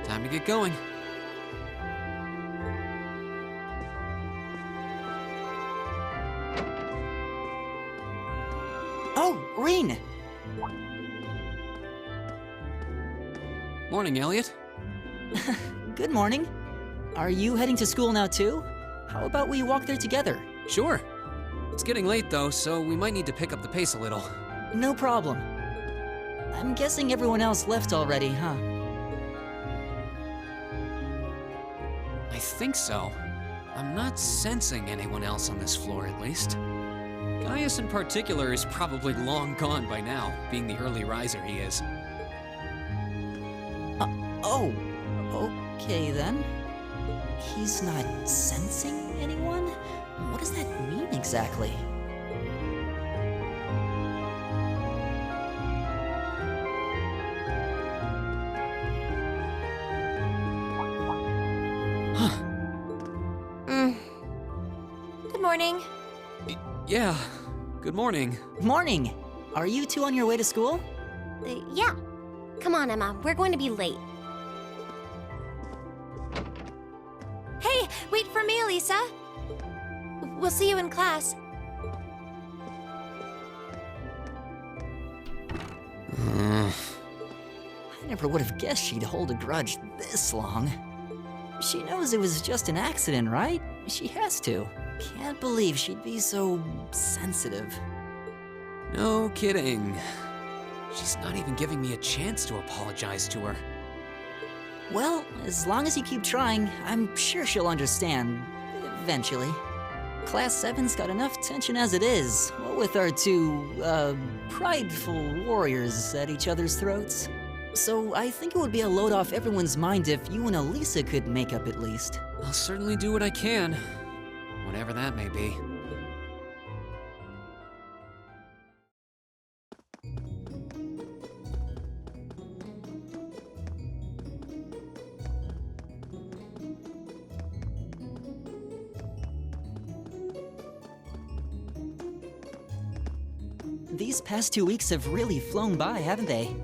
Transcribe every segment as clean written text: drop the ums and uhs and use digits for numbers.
Time to get going. Oh, Reen! Morning, Elliot. Good morning. Are you heading to school now too? How about we walk there together? Sure. It's getting late though, so we might need to pick up the pace a little. No problem. I'm guessing everyone else left already, huh? I think so. I'm not sensing anyone else on this floor, at least. Gaius in particular is probably long gone by now, being the early riser he is. Oh, okay then. He's not sensing anyone? What does that mean exactly? Good morning. Yeah, good morning. Morning! Are you two on your way to school? Yeah. Come on, Emma. We're going to be late. Hey, wait for me, Elisa. We'll see you in class. I never would have guessed she'd hold a grudge this long. She knows it was just an accident, right? She has to. Can't believe she'd be so sensitive. No kidding. She's not even giving me a chance to apologize to her. Well, as long as you keep trying, I'm sure she'll understand. Eventually. Class 7's got enough tension as it is, what with our two, prideful warriors at each other's throats. So I think it would be a load off everyone's mind if you and Elisa could make up at least. I'll certainly do what I can, whatever that may be. These past 2 weeks have really flown by, haven't they?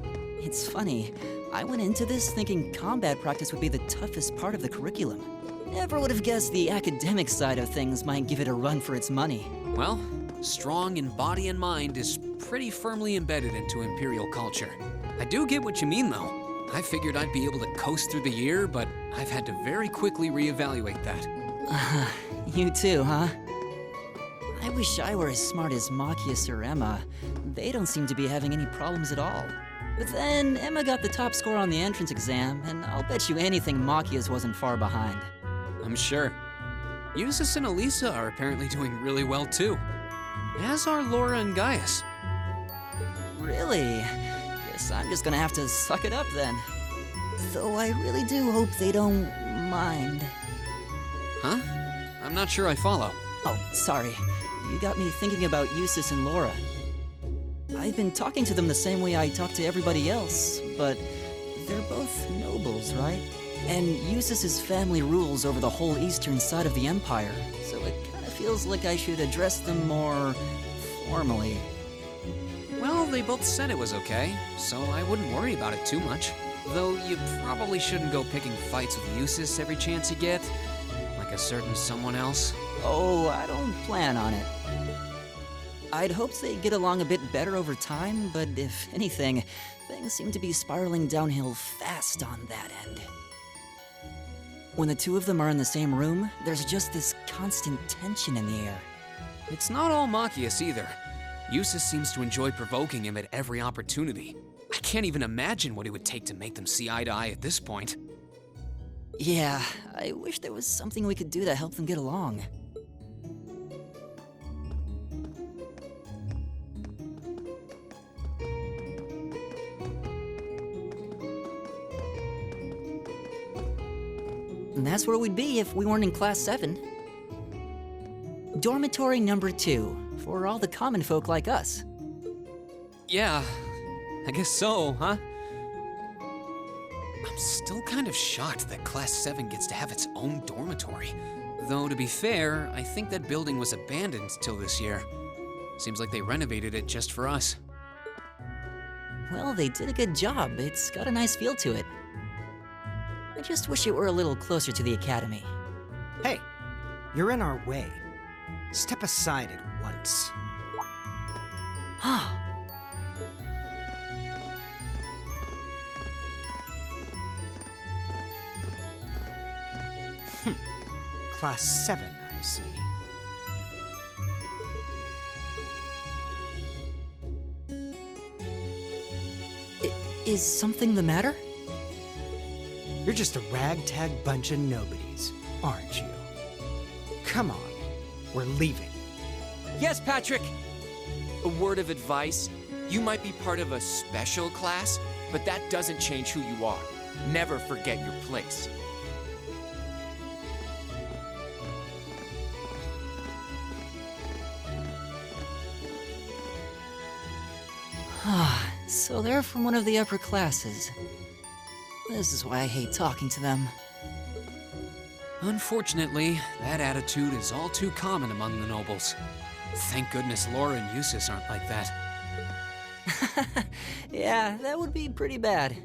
It's funny, I went into this thinking combat practice would be the toughest part of the curriculum. Never would have guessed the academic side of things might give it a run for its money. Well, strong in body and mind is pretty firmly embedded into Imperial culture. I do get what you mean, though. I figured I'd be able to coast through the year, but I've had to very quickly reevaluate that. You too, huh? I wish I were as smart as Machias or Emma. They don't seem to be having any problems at all. But then, Emma got the top score on the entrance exam, and I'll bet you anything Machias wasn't far behind. I'm sure. Eustace and Elisa are apparently doing really well, too. As are Laura and Gaius. Really? Guess I'm just gonna have to suck it up then. Though I really do hope they don't mind. Huh? I'm not sure I follow. Oh, sorry. You got me thinking about Eustace and Laura. I've been talking to them the same way I talk to everybody else, but they're both nobles, right? And Eustace's family rules over the whole eastern side of the Empire, so it kind of feels like I should address them more formally. Well, they both said it was okay, so I wouldn't worry about it too much. Though you probably shouldn't go picking fights with Eustace every chance you get, like a certain someone else. Oh, I don't plan on it. I'd hoped they'd get along a bit better over time, but if anything, things seem to be spiraling downhill fast on that end. When the two of them are in the same room, there's just this constant tension in the air. It's not all Machias either. Eustace seems to enjoy provoking him at every opportunity. I can't even imagine what it would take to make them see eye to eye at this point. Yeah, I wish there was something we could do to help them get along. And that's where we'd be if we weren't in Class 7. Dormitory number 2, for all the common folk like us. Yeah, I guess so, huh? I'm still kind of shocked that Class 7 gets to have its own dormitory. Though, to be fair, I think that building was abandoned till this year. Seems like they renovated it just for us. Well, they did a good job. It's got a nice feel to it. I just wish it were a little closer to the academy. Hey, you're in our way. Step aside at once. Class 7, I see. Is something the matter? You're just a ragtag bunch of nobodies, aren't you? Come on, we're leaving. Yes, Patrick! A word of advice. You might be part of a special class, but that doesn't change who you are. Never forget your place. So they're from one of the upper classes. This is why I hate talking to them. Unfortunately, that attitude is all too common among the nobles. Thank goodness Laura and Eustace aren't like that. Yeah, that would be pretty bad.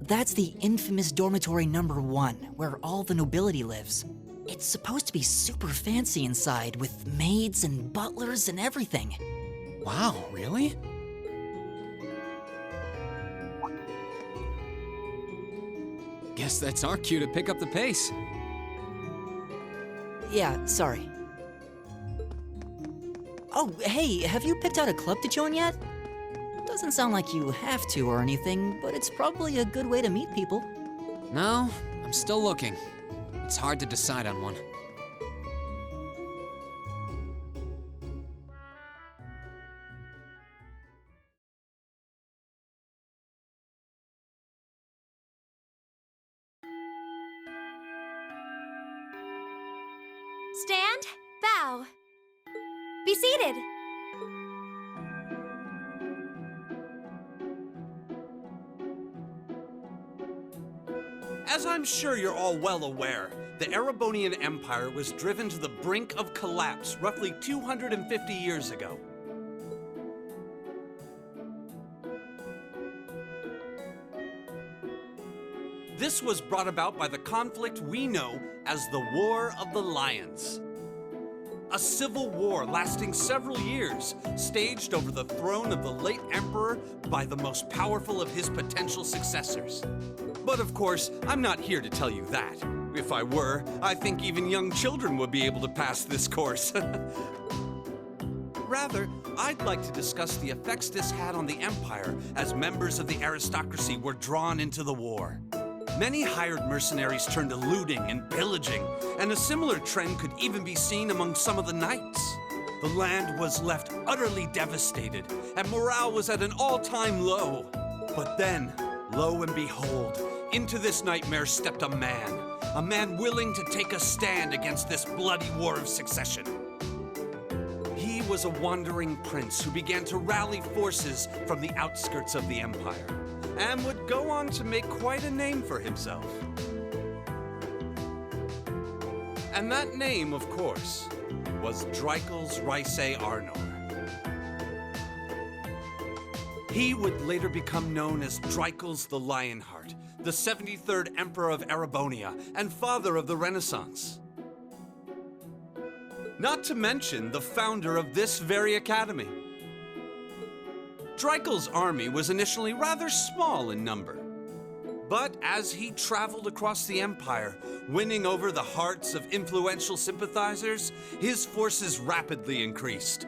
That's the infamous dormitory number 1, where all the nobility lives. It's supposed to be super fancy inside, with maids and butlers and everything. Wow, really? Guess that's our cue to pick up the pace. Yeah, sorry. Oh, hey, have you picked out a club to join yet? Doesn't sound like you have to or anything, but it's probably a good way to meet people. No, I'm still looking. It's hard to decide on one. Stand, bow. Be seated. As I'm sure you're all well aware, the Erebonian Empire was driven to the brink of collapse roughly 250 years ago. This was brought about by the conflict we know as the War of the Lions. A civil war lasting several years, staged over the throne of the late emperor by the most powerful of his potential successors. But of course, I'm not here to tell you that. If I were, I think even young children would be able to pass this course. Rather, I'd like to discuss the effects this had on the Empire as members of the aristocracy were drawn into the war. Many hired mercenaries turned to looting and pillaging, and a similar trend could even be seen among some of the knights. The land was left utterly devastated, and morale was at an all-time low. But then, lo and behold, into this nightmare stepped a man willing to take a stand against this bloody war of succession. He was a wandering prince who began to rally forces from the outskirts of the Empire, and would go on to make quite a name for himself. And that name, of course, was Dreikel's Rhysei Arnor. He would later become known as Dreikel's the Lionheart, the 73rd Emperor of Erebonia and father of the Renaissance. Not to mention the founder of this very academy. Dreikel's army was initially rather small in number, but as he traveled across the Empire, winning over the hearts of influential sympathizers, his forces rapidly increased.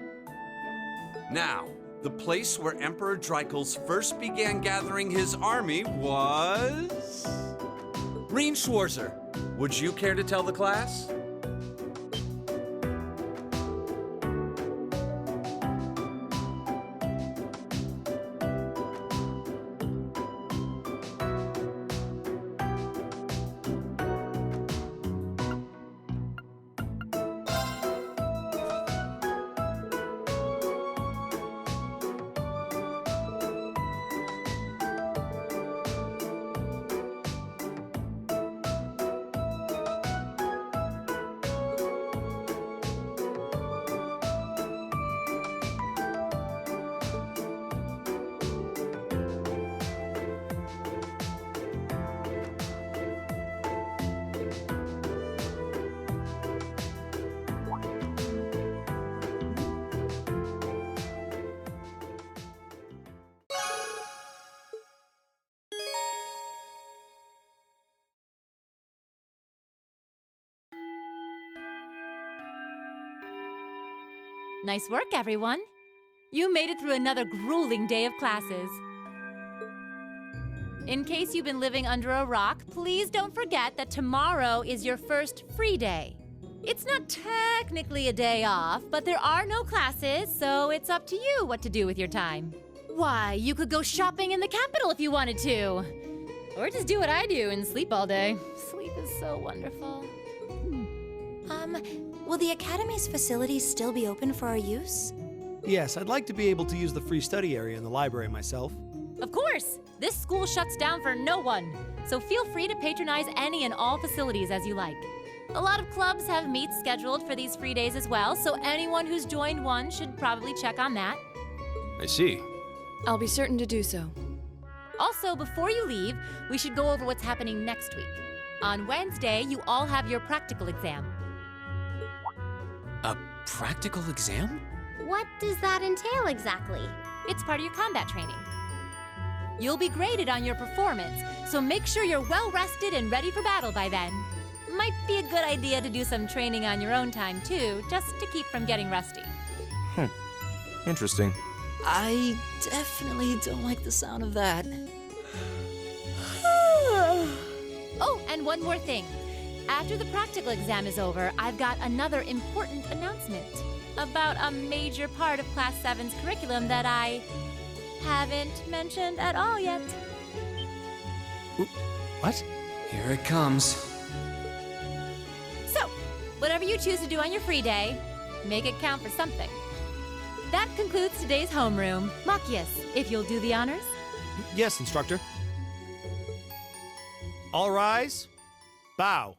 Now, the place where Emperor Dreikel's first began gathering his army was... Reen Schwarzer, would you care to tell the class? Nice work, everyone. You made it through another grueling day of classes. In case you've been living under a rock, please don't forget that tomorrow is your first free day. It's not technically a day off, but there are no classes, so it's up to you what to do with your time. Why, you could go shopping in the capital if you wanted to. Or just do what I do and sleep all day. Sleep is so wonderful. Will the Academy's facilities still be open for our use? Yes, I'd like to be able to use the free study area in the library myself. Of course! This school shuts down for no one, so feel free to patronize any and all facilities as you like. A lot of clubs have meets scheduled for these free days as well, so anyone who's joined one should probably check on that. I see. I'll be certain to do so. Also, before you leave, we should go over what's happening next week. On Wednesday, you all have your practical exam. A practical exam? What does that entail exactly? It's part of your combat training. You'll be graded on your performance, so make sure you're well rested and ready for battle by then. Might be a good idea to do some training on your own time too, just to keep from getting rusty. Interesting. I definitely don't like the sound of that. Oh, and one more thing. After the practical exam is over, I've got another important announcement about a major part of Class 7's curriculum that I haven't mentioned at all yet. What? Here it comes. So, whatever you choose to do on your free day, make it count for something. That concludes today's homeroom. Machias, if you'll do the honors. Yes, instructor. All rise. Bow.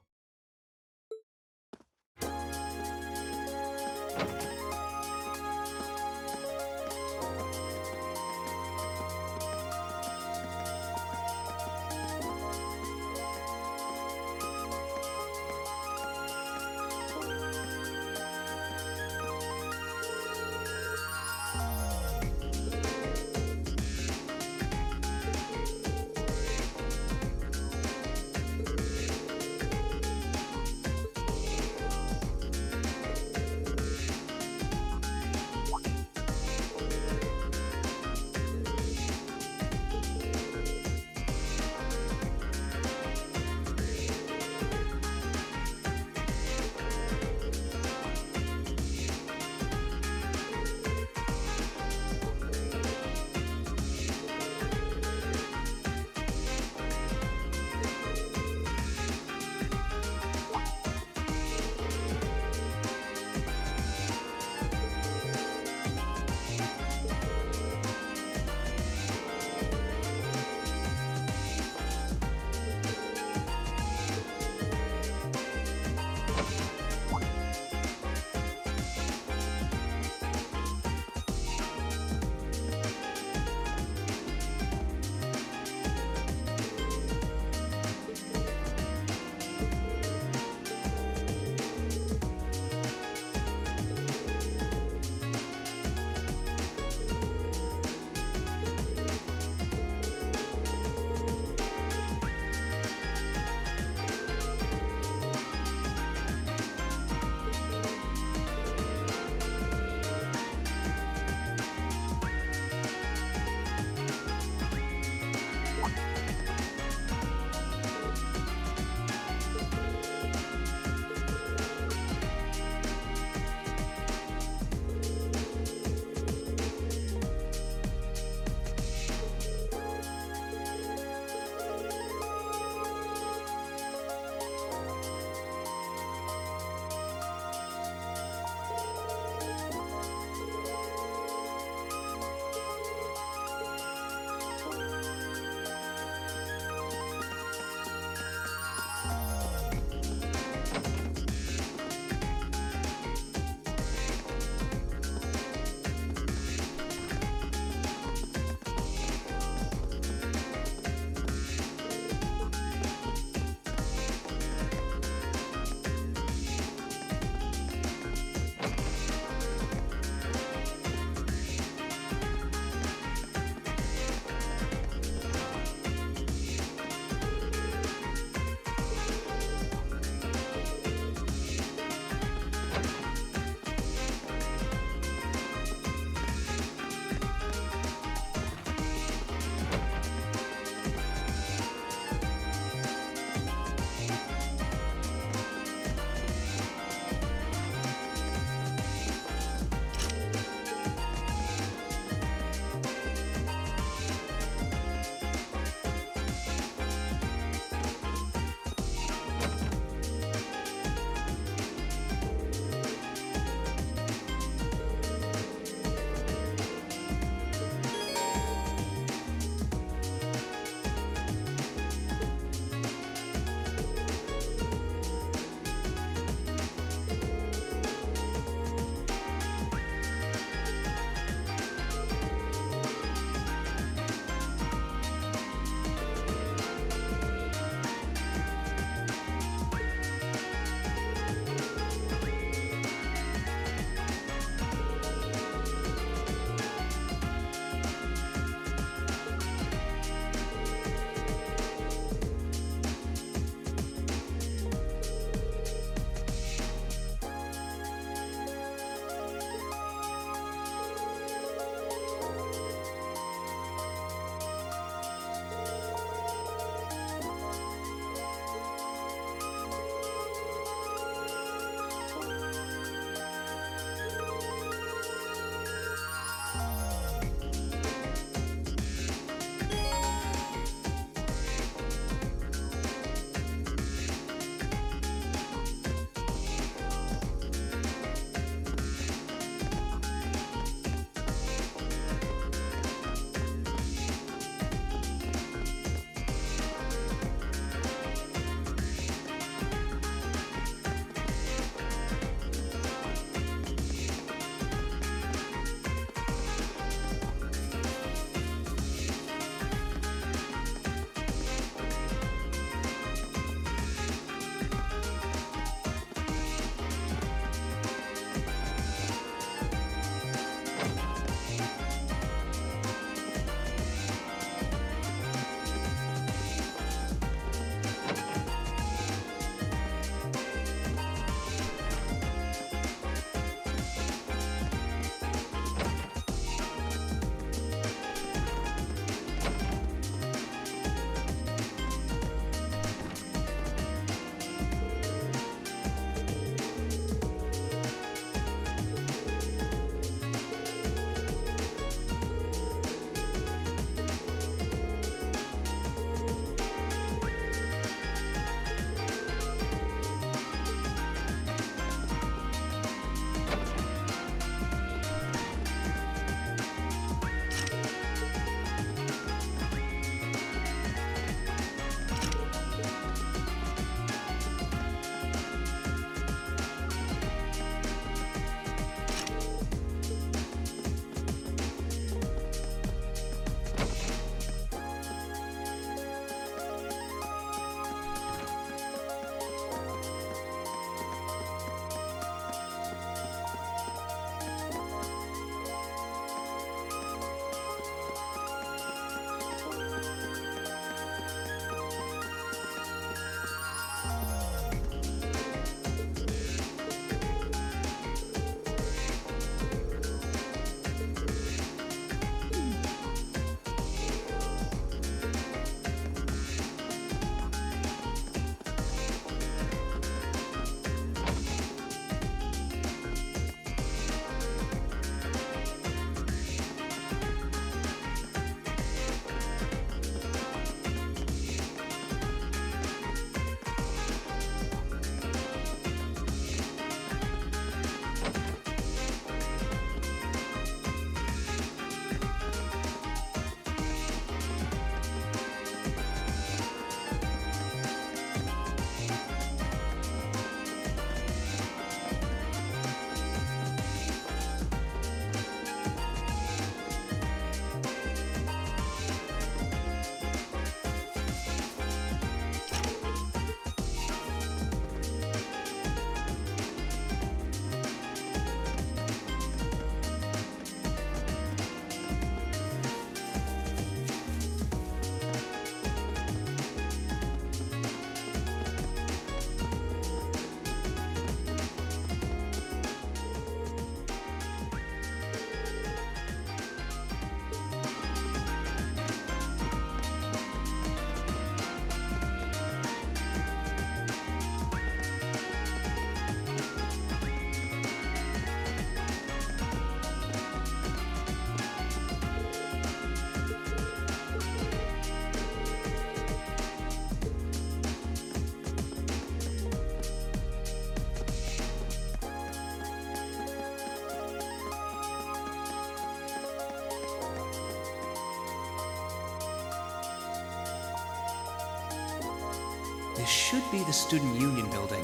this should be the Student Union building.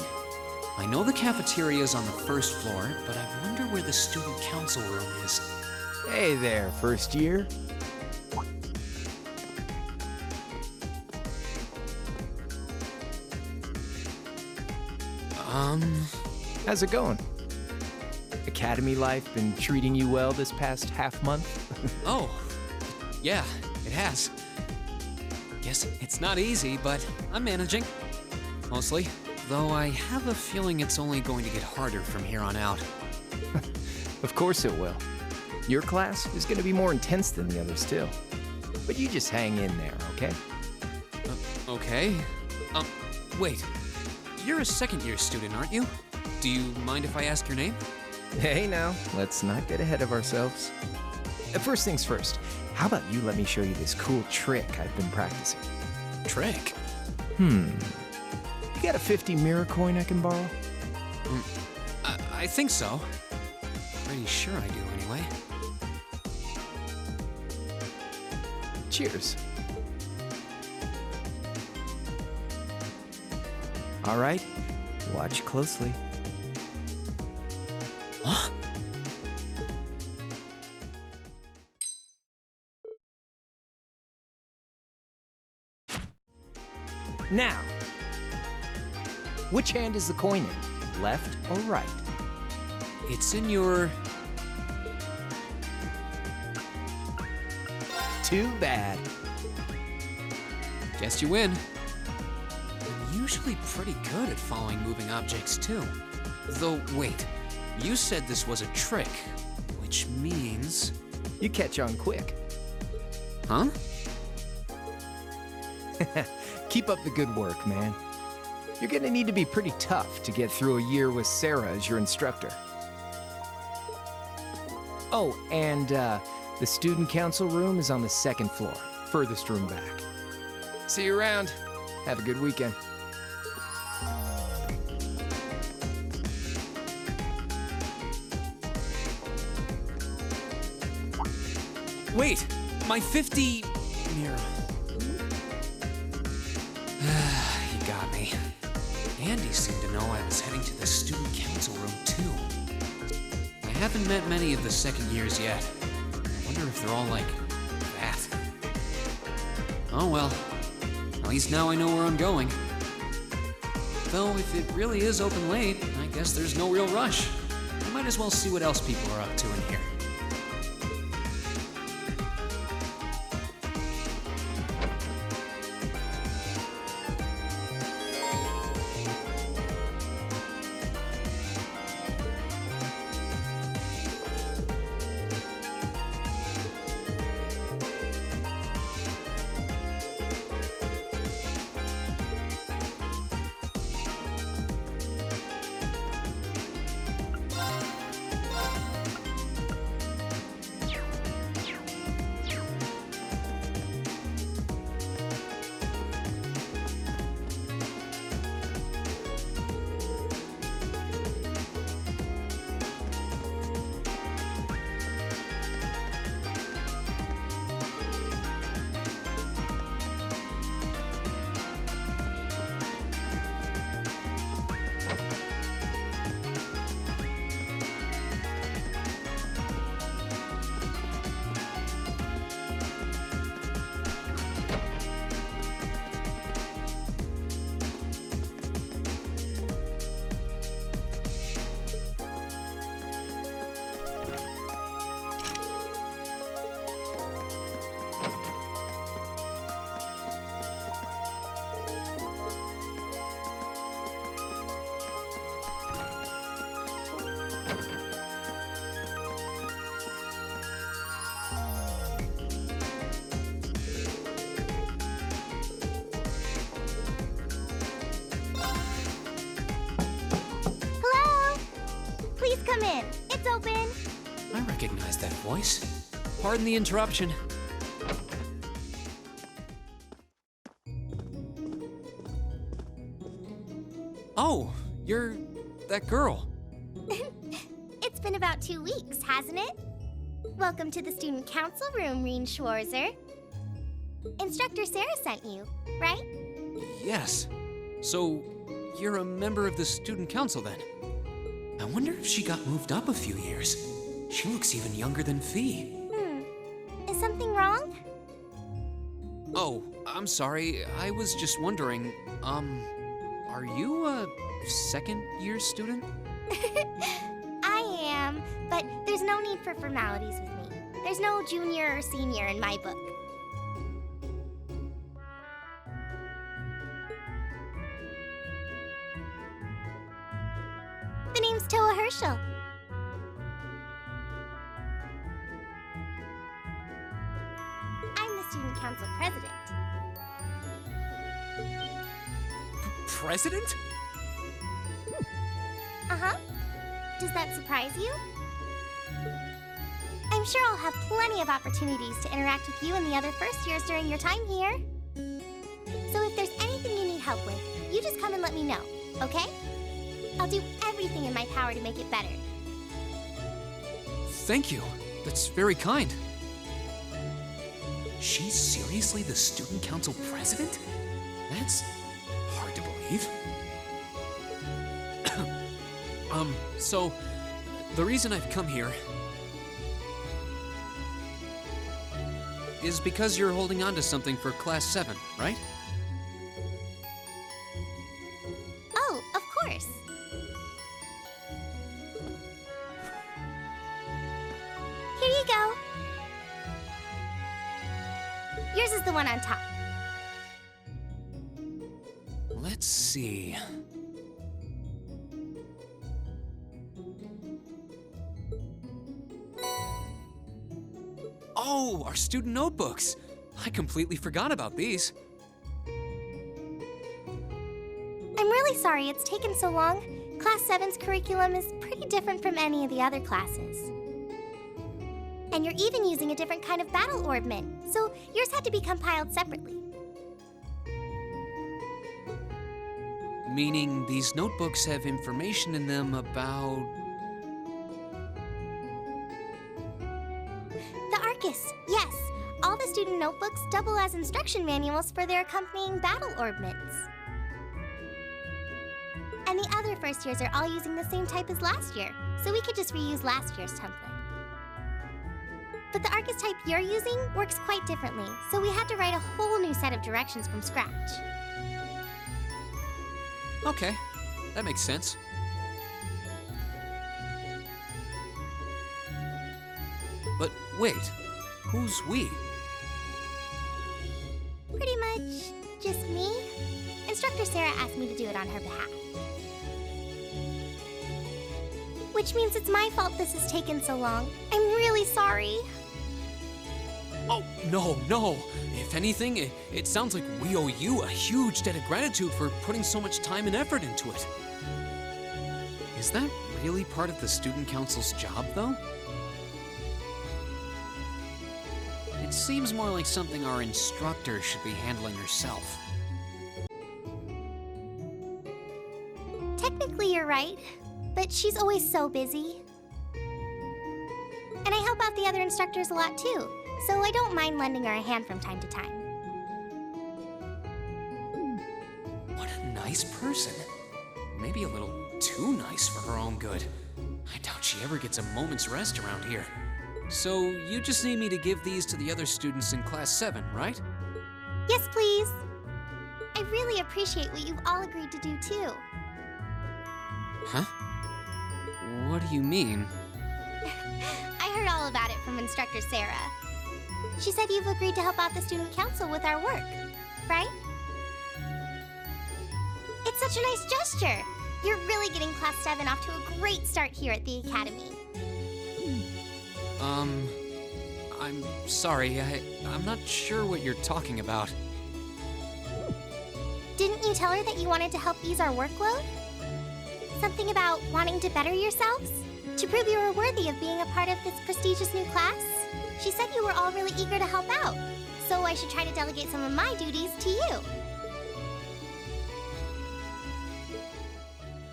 I know the cafeteria is on the first floor, but I wonder where the Student Council room is. Hey there, first year. How's it going? Academy life been treating you well this past half month? Oh, yeah, it has. Guess it's not easy, but I'm managing. Mostly. Though I have a feeling it's only going to get harder from here on out. Of course it will. Your class is going to be more intense than the others, too. But you just hang in there, okay? Okay. Wait. You're a second-year student, aren't you? Do you mind if I ask your name? Hey now, let's not get ahead of ourselves. First things first, how about you let me show you this cool trick I've been practicing? Trick? You got a 50 mirror coin I can borrow? I think so. Pretty sure I do, anyway. Cheers. All right, watch closely. Huh? Now, which hand is the coin in? Left or right? It's in your... Too bad. Guess you win. I'm usually pretty good at following moving objects, too. Though, wait. You said this was a trick, which means... You catch on quick. Huh? Keep up the good work, man. You're gonna need to be pretty tough to get through a year with Sarah as your instructor. Oh, and the student council room is on the second floor, furthest room back. See you around. Have a good weekend. Wait! My 50... mirror. He got me. Andy seemed to know I was heading to the student council room, too. I haven't met many of the second years yet. I wonder if they're all like that. Oh well. At least now I know where I'm going. Though, if it really is open late, I guess there's no real rush. I might as well see what else people are up to in here. Come in. It's open. I recognize that voice. Pardon the interruption. Oh, you're that girl. It's been about 2 weeks, hasn't it? Welcome to the student council room, Reen Schwarzer. Instructor Sarah sent you, right? Yes. So, you're a member of the student council then? I wonder if she got moved up a few years. She looks even younger than Fee. Is something wrong? Oh, I'm sorry. I was just wondering, are you a second-year student? I am, but there's no need for formalities with me. There's no junior or senior in my book. The name's Toa Herschel. I'm the student council president. President? Uh-huh. Does that surprise you? I'm sure I'll have plenty of opportunities to interact with you and the other first years during your time here. So if there's anything you need help with, you just come and let me know, okay? I'll do everything in my power to make it better. Thank you. That's very kind. She's seriously the student council president? That's hard to believe. So, the reason I've come here is because you're holding on to something for Class 7, right? Oh, of course. Here you go. Yours is the one on top. Let's see. Oh, our student notebooks. I completely forgot about these. I'm really sorry it's taken so long. Class 7's curriculum is pretty different from any of the other classes. And you're even using a different kind of battle orbment, so yours had to be compiled separately. Meaning these notebooks have information in them about... The Arcus, yes. All the student notebooks double as instruction manuals for their accompanying battle orbments. And the other first years are all using the same type as last year, so we could just reuse last year's template. But the Arcus type you're using works quite differently, so we had to write a whole new set of directions from scratch. Okay, that makes sense. But wait, who's we? Pretty much just me. Instructor Sarah asked me to do it on her behalf. Which means it's my fault this has taken so long. I'm really sorry. Oh, no. If anything, it sounds like we owe you a huge debt of gratitude for putting so much time and effort into it. Is that really part of the student council's job, though? It seems more like something our instructor should be handling herself. Technically, you're right, but she's always so busy. And I help out the other instructors a lot too, so I don't mind lending her a hand from time to time. What a nice person. Maybe a little too nice for her own good. I doubt she ever gets a moment's rest around here. So, you just need me to give these to the other students in Class 7, right? Yes, please. I really appreciate what you've all agreed to do too. Huh? What do you mean? I heard all about it from Instructor Sarah. She said you've agreed to help out the student council with our work, right? It's such a nice gesture. You're really getting Class 7 off to a great start here at the Academy. I'm sorry, I'm not sure what you're talking about. Didn't you tell her that you wanted to help ease our workload? Something about wanting to better yourselves? To prove you were worthy of being a part of this prestigious new class? She said you were all really eager to help out, so I should try to delegate some of my duties to you.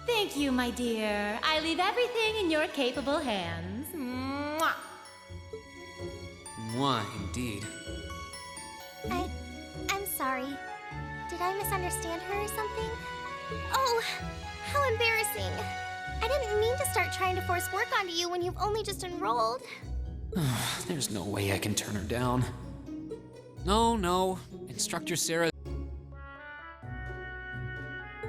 Thank you, my dear. I leave everything in your capable hands. Mwah. Mwah, indeed. I'm sorry. Did I misunderstand her or something? Oh, how embarrassing. I didn't mean to start trying to force work onto you when you've only just enrolled. There's no way I can turn her down. No. Instructor Sarah.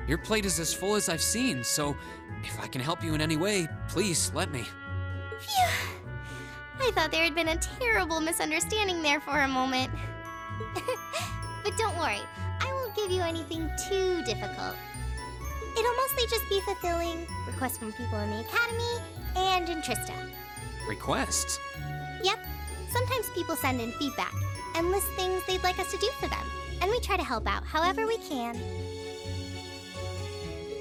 Your plate is as full as I've seen, so if I can help you in any way, please let me. Phew. I thought there had been a terrible misunderstanding there for a moment. But don't worry, I won't give you anything too difficult. It'll mostly just be fulfilling requests from people in the academy and in Trista. Requests? Yep. Sometimes people send in feedback and list things they'd like us to do for them, and we try to help out however we can.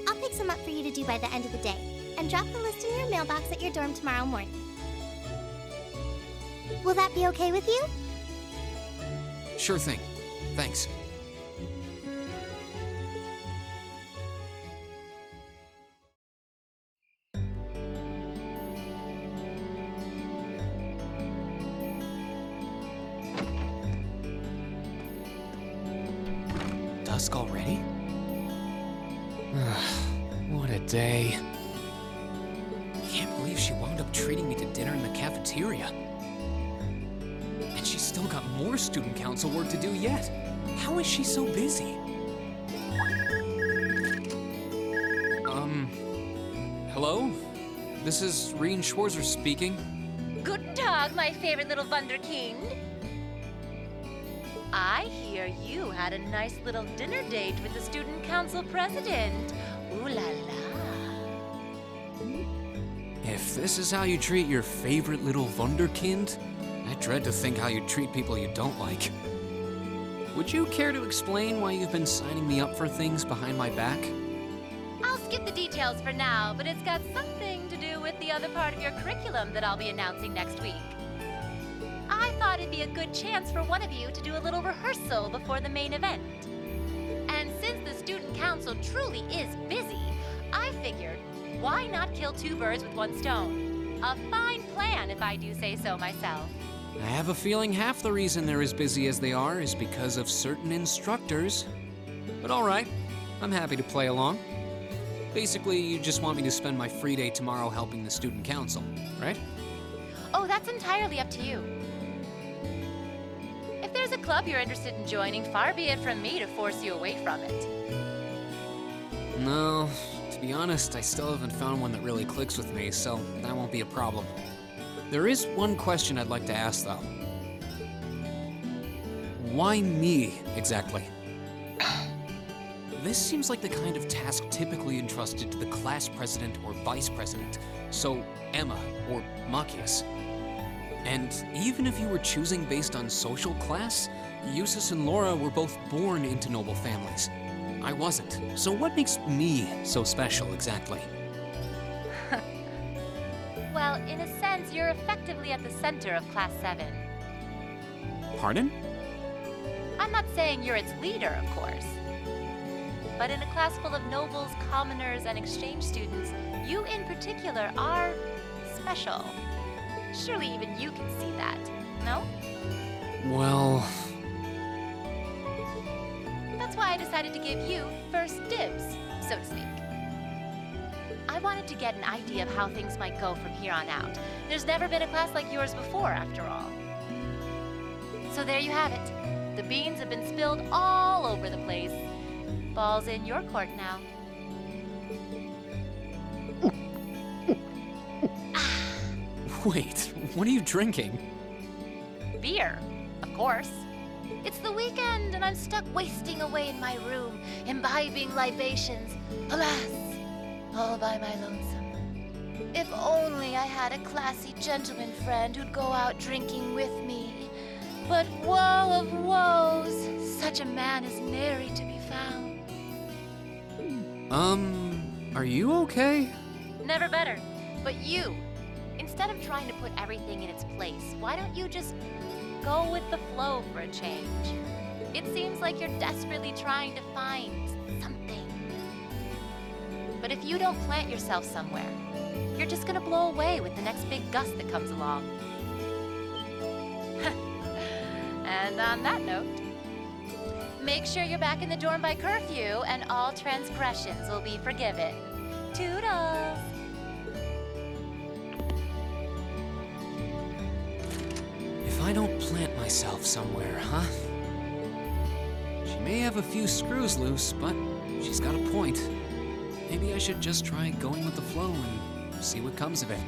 I'll pick some up for you to do by the end of the day, and drop the list in your mailbox at your dorm tomorrow morning. Will that be okay with you? Sure thing. Thanks. Dusk already? What a day. Can't believe she wound up treating me to dinner in the cafeteria. And she's still got more student council work to do yet. How is she so busy? Hello? This is Rien Schwarzer speaking. Guten Tag, my favorite little Wunderkind. I hear you had a nice little dinner date with the student council president. Ooh la la. If this is how you treat your favorite little Wunderkind, I dread to think how you treat people you don't like. Would you care to explain why you've been signing me up for things behind my back? I'll skip the details for now, but it's got something to do with the other part of your curriculum that I'll be announcing next week. I thought it'd be a good chance for one of you to do a little rehearsal before the main event. And since the student council truly is busy, I figured, why not kill two birds with one stone? A fine plan, if I do say so myself. I have a feeling half the reason they're as busy as they are is because of certain instructors. But all right, I'm happy to play along. Basically, you just want me to spend my free day tomorrow helping the student council, right? Oh, that's entirely up to you. If there's a club you're interested in joining, far be it from me to force you away from it. No, to be honest, I still haven't found one that really clicks with me, so that won't be a problem. There is one question I'd like to ask, though. Why me, exactly? This seems like the kind of task typically entrusted to the class president or vice president, so Emma or Machias. And even if you were choosing based on social class, Eustace and Laura were both born into noble families. I wasn't, so what makes me so special exactly? Well, in a sense, you're effectively at the center of Class 7. Pardon? I'm not saying you're its leader, of course. But in a class full of nobles, commoners, and exchange students, you in particular are special. Surely even you can see that, no? Well... That's why I decided to give you first dibs, so to speak. I wanted to get an idea of how things might go from here on out. There's never been a class like yours before, after all. So there you have it. The beans have been spilled all over the place. Ball's in your court now. Wait, what are you drinking? Beer, of course. It's the weekend and I'm stuck wasting away in my room, imbibing libations. Alas, all by my lonesome. If only I had a classy gentleman friend who'd go out drinking with me. But woe of woes, such a man is nary to be found. Are you okay? Never better. But you, instead of trying to put everything in its place, why don't you just go with the flow for a change? It seems like you're desperately trying to find something. But if you don't plant yourself somewhere, you're just gonna blow away with the next big gust that comes along. And on that note, Make sure you're back in the dorm by curfew, and all transgressions will be forgiven. Toodles! If I don't plant myself somewhere, huh? She may have a few screws loose, but she's got a point. Maybe I should just try going with the flow and see what comes of it.